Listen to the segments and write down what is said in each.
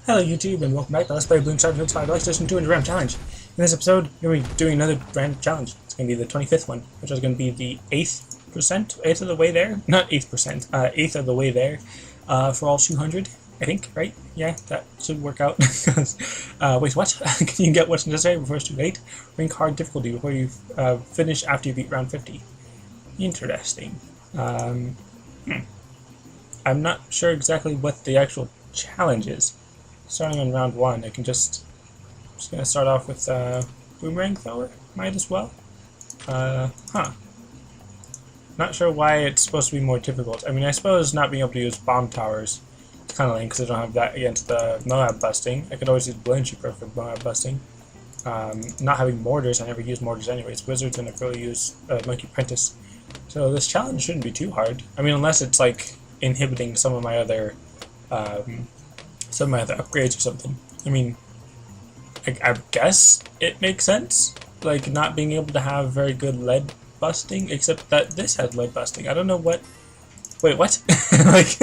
Hello YouTube and welcome back to Let's Play Bloons TR 5 Life Station 200 Round Challenge. In this episode, we're going to be doing another random challenge. It's going to be the 25th one, which is going to be the 8th of the way there? Not 8%, 8th of the way there for all 200, I think, right? Yeah, that should work out. Wait, what? Can you get what's necessary before it's too late? Rank hard difficulty before you finish after you beat round 50. Interesting. I'm not sure exactly what the actual challenge is. Starting on round 1, I'm just gonna start off with boomerang thrower. Might as well. Not sure why it's supposed to be more difficult. I mean, I suppose not being able to use bomb towers is kind of lame because I don't have that against the Moab busting. I could always use balloon shooter for Moab busting. Not having mortars, I never use mortars anyways. Wizards and I really use Monkey Apprentice. So this challenge shouldn't be too hard. I mean, unless it's like inhibiting some of my other upgrades or something. I mean, I guess it makes sense, like not being able to have very good lead busting, except that this had lead busting. I don't know what. Wait, what? Like,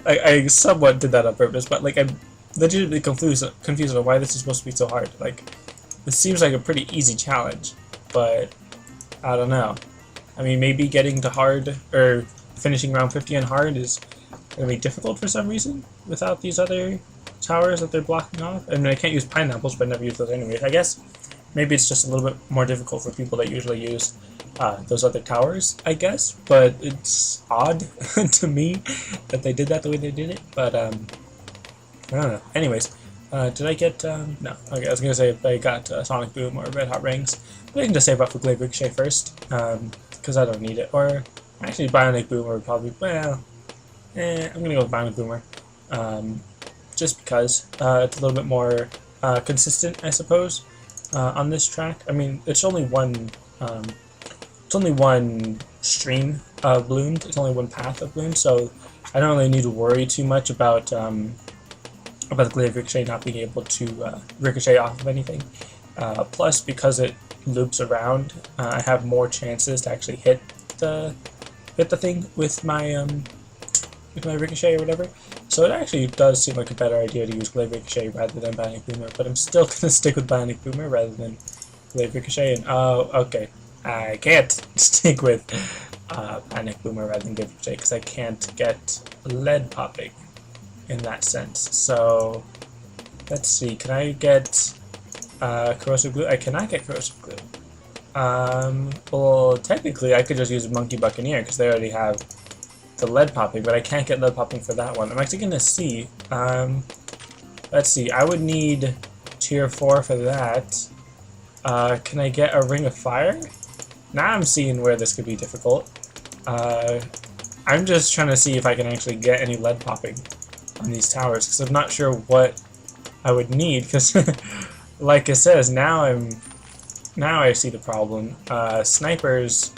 I somewhat did that on purpose, but like I'm legitimately confused on why this is supposed to be so hard. Like, this seems like a pretty easy challenge, but I don't know. I mean, maybe getting to hard or finishing round 50 on hard is going to be difficult for some reason without these other towers that they're blocking off. I mean, I can't use pineapples, but I never use those anyways. I guess maybe it's just a little bit more difficult for people that usually use those other towers, I guess. But it's odd to me that they did that the way they did it. But I don't know. Anyways, did I get... no. Okay, I was going to say if I got Sonic Boom or Red Hot Rings. But I can just save up for Glaive Ricochet first, because I don't need it. Or actually Bionic Boomer would probably... Well... I'm gonna go with Bionic Boomer, just because it's a little bit more consistent, I suppose, on this track. I mean, it's only one stream of balloons. It's only one path of balloons, so I don't really need to worry too much about the Glaive Ricochet not being able to ricochet off of anything. Plus, because it loops around, I have more chances to actually hit the thing with my Ricochet or whatever. So it actually does seem like a better idea to use Glaive Ricochet rather than Bionic Boomer, but I'm still going to stick with Bionic Boomer rather than Glaive Ricochet. And oh, okay, I can't stick with Bionic Boomer rather than Glaive Ricochet because I can't get lead popping in that sense. So let's see, can I get corrosive glue? I cannot get corrosive glue. Well, technically I could just use Monkey Buccaneer because they already have the lead popping, but I can't get lead popping for that one. I'm actually gonna see. Let's see. I would need tier 4 for that. Can I get a Ring of Fire? Now I'm seeing where this could be difficult. I'm just trying to see if I can actually get any lead popping on these towers because I'm not sure what I would need. Because, like it says, now I see the problem. Snipers,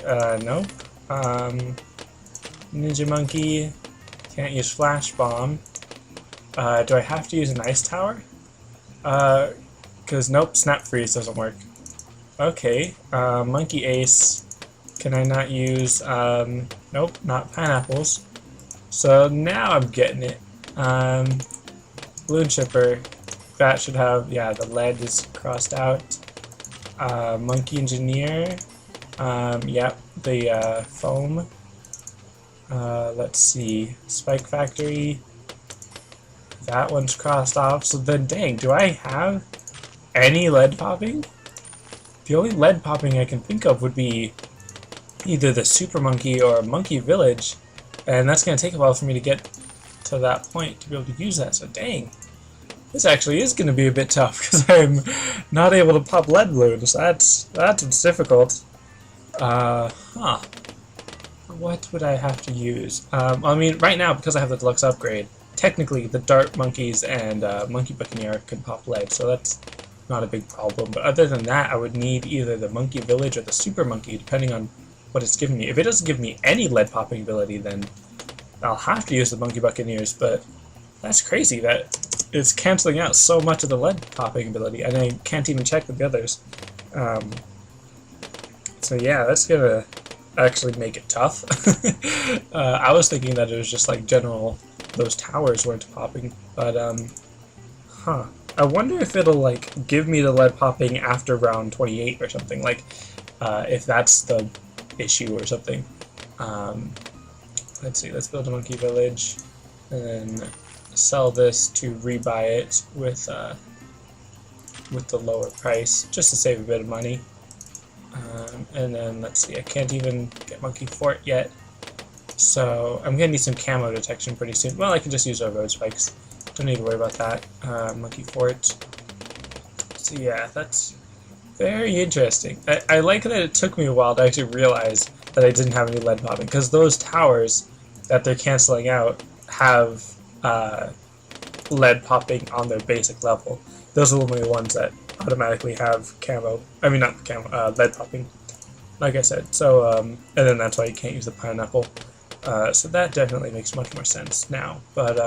nope. Ninja Monkey, can't use Flash Bomb. Do I have to use an Ice Tower? Because nope, Snap Freeze doesn't work. Okay, Monkey Ace, can I not use, nope, not Pineapples. So now I'm getting it. Balloon Chipper, that should have, yeah, the lead is crossed out. Monkey Engineer, yep, the foam. Let's see, Spike Factory, that one's crossed off, so then dang, do I have any lead popping? The only lead popping I can think of would be either the Super Monkey or Monkey Village, and that's going to take a while for me to get to that point to be able to use that, so dang. This actually is going to be a bit tough because I'm not able to pop lead balloons. That's what's difficult. What would I have to use? I mean, right now, because I have the deluxe upgrade, technically the Dart Monkeys and Monkey Buccaneer can pop lead, so that's not a big problem. But other than that, I would need either the Monkey Village or the Super Monkey, depending on what it's giving me. If it doesn't give me any lead popping ability, then I'll have to use the Monkey Buccaneers, but that's crazy that it's canceling out so much of the lead popping ability, and I can't even check with the others. So yeah, that's gonna actually make it tough. I was thinking that it was just like general those towers weren't popping. But huh. I wonder if it'll like give me the lead popping after round 28 or something. Like if that's the issue or something. Let's see. Let's build a monkey village, and then sell this to rebuy it with the lower price, just to save a bit of money. And then let's see, I can't even get monkey fort yet, so I'm gonna need some camo detection pretty soon. Well, I can just use our road spikes. Don't need to worry about that. Monkey fort. So yeah, that's very interesting. I like that it took me a while to actually realize that I didn't have any lead popping, because those towers that they're canceling out have lead popping on their basic level. Those are the only ones that automatically have camo. I mean, not camo, lead popping, like I said. So, and then that's why you can't use the pineapple. So that definitely makes much more sense now. But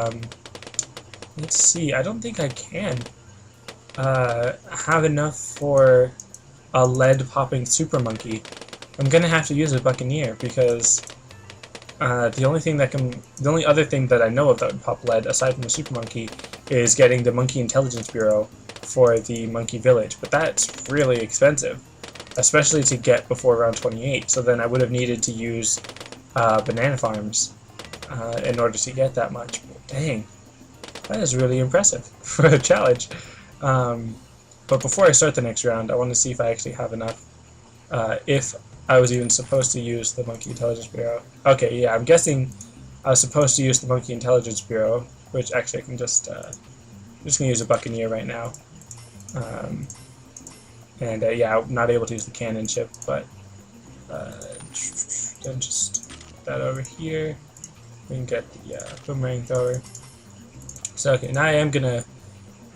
let's see. I don't think I can have enough for a lead popping super monkey. I'm gonna have to use a buccaneer, because the only other thing that I know of that would pop lead aside from the super monkey is getting the Monkey Intelligence Bureau for the monkey village, but that's really expensive, especially to get before round 28. So then I would have needed to use banana farms in order to get that much. But dang, that is really impressive for a challenge. But before I start the next round, I want to see if I actually have enough. If I was even supposed to use the Monkey Intelligence Bureau. Okay, yeah, I'm guessing I was supposed to use the Monkey Intelligence Bureau, which actually I can just, I'm just going to use a Buccaneer right now. Yeah, I'm not able to use the cannon ship, but then just put that over here. We can get the boomerang thrower. So, okay, now I am going to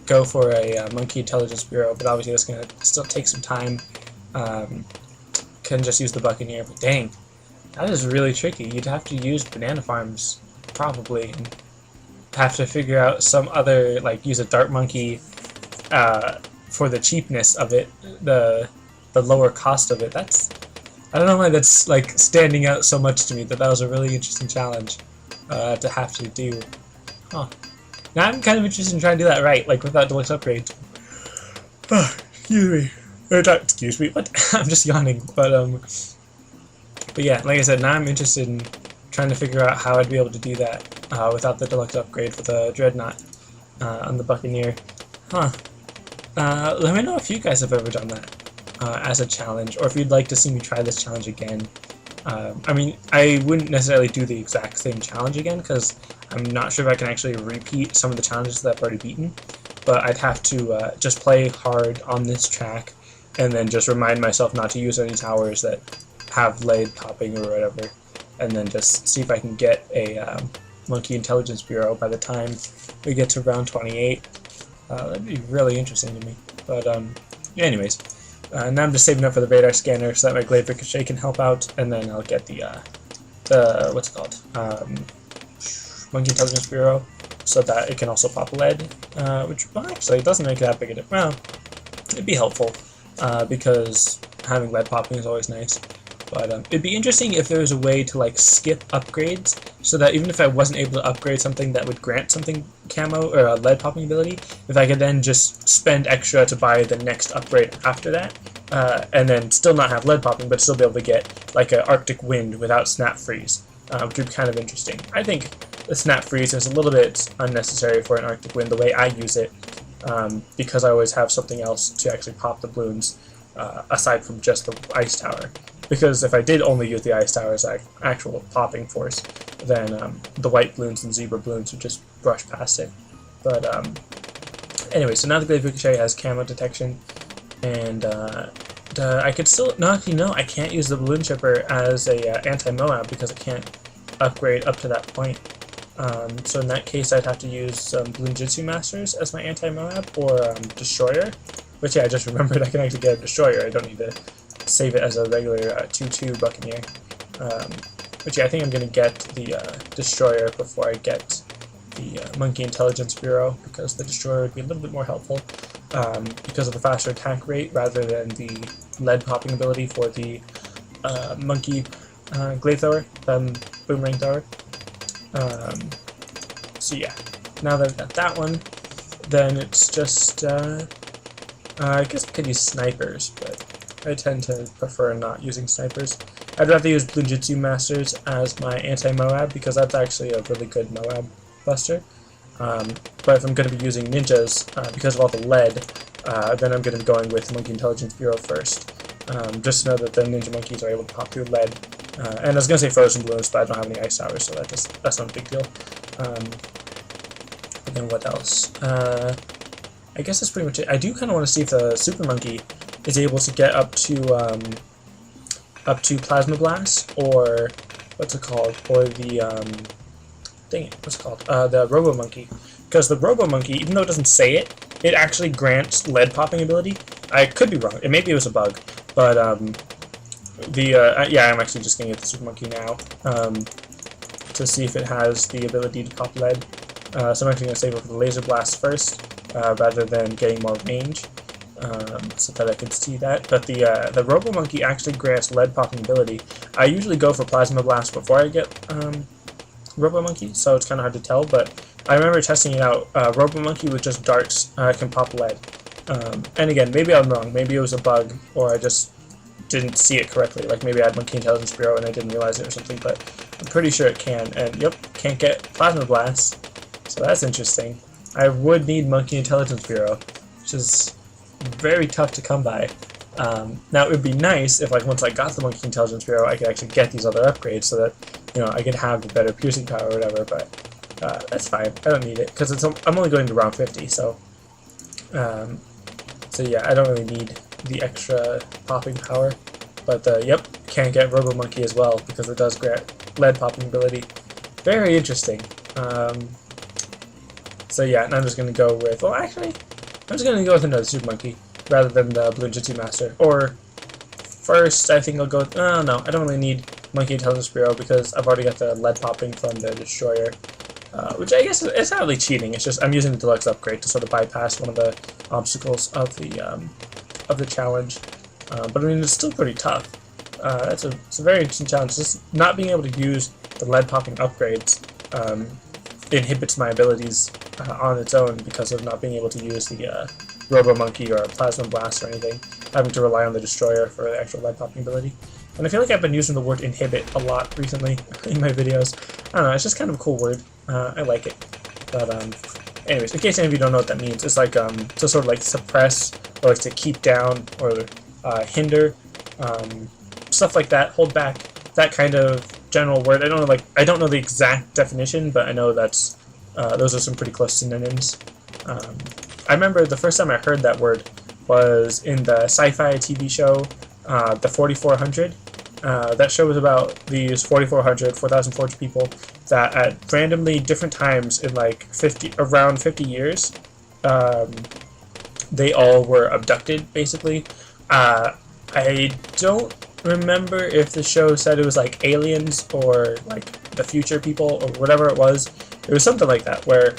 go for a Monkey Intelligence Bureau, but obviously that's going to still take some time. Can just use the Buccaneer, but dang, that is really tricky. You'd have to use banana farms, probably, and have to figure out some other, like, use a dart monkey for the cheapness of it, the lower cost of it. I don't know why that's like standing out so much to me, that was a really interesting challenge to have to do. Huh. Now I'm kind of interested in trying to do that right, like without deluxe upgrades. Oh, excuse me. Excuse me, what? I'm just yawning, but yeah, like I said, now I'm interested in trying to figure out how I'd be able to do that without the deluxe upgrade for the Dreadnought on the Buccaneer. Huh. Let me know if you guys have ever done that as a challenge, or if you'd like to see me try this challenge again. I mean, I wouldn't necessarily do the exact same challenge again, because I'm not sure if I can actually repeat some of the challenges that I've already beaten, but I'd have to just play hard on this track, and then just remind myself not to use any towers that have lead popping or whatever, and then just see if I can get a Monkey Intelligence Bureau by the time we get to round 28. That'd be really interesting to me. But anyways, now I'm just saving up for the radar scanner so that my Glaive Ricochet can help out, and then I'll get the what's it called? Monkey Intelligence Bureau, so that it can also pop lead, which well, actually it doesn't make that big a difference. Well, it'd be helpful. Because having lead popping is always nice. But it'd be interesting if there was a way to like skip upgrades, so that even if I wasn't able to upgrade something that would grant something camo or a lead popping ability, if I could then just spend extra to buy the next upgrade after that, and then still not have lead popping, but still be able to get like an Arctic Wind without Snap Freeze, which would be kind of interesting. I think the Snap Freeze is a little bit unnecessary for an Arctic Wind the way I use it. Because I always have something else to actually pop the balloons, aside from just the ice tower. Because if I did only use the ice tower as actual popping force, then the white balloons and zebra balloons would just brush past it. But anyway, so now the Glaive Ricochet has camo detection, and I could still, no, actually no, I can't use the balloon chipper as a anti-Moab because I can't upgrade up to that point. So in that case, I'd have to use Balloon Jitsu Masters as my anti-Moab, or Destroyer, which yeah, I just remembered I can actually get a Destroyer. I don't need to save it as a regular 2-2 Buccaneer. But yeah, I think I'm going to get the Destroyer before I get the Monkey Intelligence Bureau, because the Destroyer would be a little bit more helpful because of the faster attack rate rather than the lead popping ability for the Monkey Glaive Thrower, Boomerang Thrower. So So yeah, now that I've got that one, then it's just, I guess I could use snipers, but I tend to prefer not using snipers. I'd rather use Blunjitsu Masters as my anti-Moab, because that's actually a really good Moab buster. But if I'm going to be using ninjas, because of all the lead, then I'm going to be going with Monkey Intelligence Bureau first. Just to know that the ninja monkeys are able to pop through lead. And I was going to say frozen balloons, but I don't have any ice towers, so that's not a big deal. But then what else? I guess that's pretty much it. I do kind of want to see if the Super Monkey is able to get up to Plasma Blast, or what's it called? Or the dang it, what's it called? The Robo Monkey. Because the Robo Monkey, even though it doesn't say it, it actually grants lead popping ability. I could be wrong. Maybe it was a bug, but yeah, I'm actually just gonna get the Super Monkey now to see if it has the ability to pop lead. So I'm actually gonna save it for the Laser Blast first, rather than getting more range, so that I can see that. But the Robo Monkey actually grants lead popping ability. I usually go for Plasma Blast before I get Robo Monkey, so it's kind of hard to tell. But I remember testing it out. Robo Monkey with just darts can pop lead. And again, maybe I'm wrong. Maybe it was a bug, or I just didn't see it correctly. Like maybe I had Monkey Intelligence Bureau and I didn't realize it or something. But I'm pretty sure it can. And yep, can't get Plasma Blast. So that's interesting. I would need Monkey Intelligence Bureau, which is very tough to come by. Now it would be nice if, like, once I got the Monkey Intelligence Bureau, I could actually get these other upgrades so that, you know, I could have the better piercing power or whatever. But that's fine. I don't need it because I'm only going to round 50. So yeah, I don't really need the extra popping power. But yep, can't get Robo Monkey as well because it does grant lead popping ability. Very interesting. So yeah, and I'm just going to go with, well actually, I'm just going to go with another Super Monkey rather than the Blunjitsu Master. Or first, I think I'll go, no, I don't really need Monkey Intelligence Bureau because I've already got the lead popping from the Destroyer. Which I guess it's not really cheating, it's just I'm using the Deluxe upgrade to sort of bypass one of the obstacles of the challenge. But I mean, it's still pretty tough. It's a very interesting challenge. Just not being able to use the lead popping upgrades inhibits my abilities on its own because of not being able to use the Robo Monkey or Plasma Blast or anything, having to rely on the Destroyer for the actual lead popping ability. And I feel like I've been using the word inhibit a lot recently in my videos. I don't know, it's just kind of a cool word. I like it. But anyways, in case any of you don't know what that means, it's like to sort of like suppress or like to keep down or hinder, stuff like that, hold back, that kind of general word. I don't know the exact definition, but I know that's those are some pretty close synonyms. I remember the first time I heard that word was in the sci-fi TV show, the 4400. That show was about these 4,400 people that at randomly different times in like around 50 years, they all were abducted, basically. I don't remember if the show said it was like aliens or like the future people or whatever it was. It was something like that, where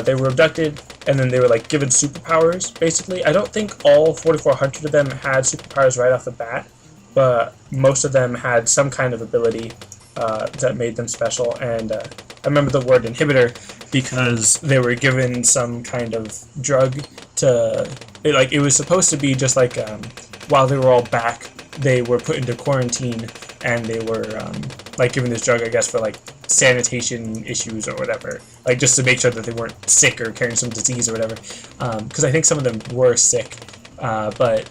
they were abducted and then they were like given superpowers, basically. I don't think all 4,400 of them had superpowers right off the bat, but most of them had some kind of ability that made them special. And I remember the word inhibitor because they were given some kind of drug to, it was supposed to be just like while they were all back, they were put into quarantine and they were like given this drug, I guess, for like sanitation issues or whatever, like just to make sure that they weren't sick or carrying some disease or whatever, because I think some of them were sick, but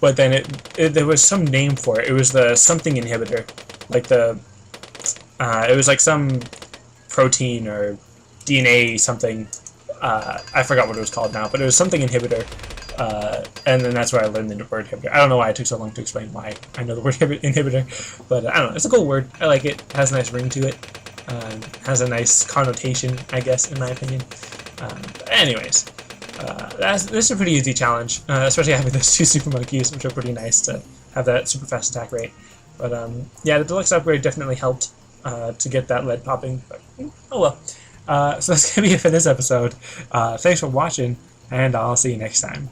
then there was some name for it. It was the something inhibitor, like it was like some protein or DNA something. I forgot what it was called now, but it was something inhibitor. And then that's where I learned the word inhibitor. I don't know why it took so long to explain why I know the word inhibitor, but I don't know. It's a cool word. I like it. It has a nice ring to it. Has a nice connotation, I guess, in my opinion. Anyways, this is a pretty easy challenge, especially having those two super monkeys, which are pretty nice to have that super fast attack rate. But yeah, the deluxe upgrade definitely helped to get that lead popping. But oh well. So that's gonna be it for this episode. Thanks for watching, and I'll see you next time.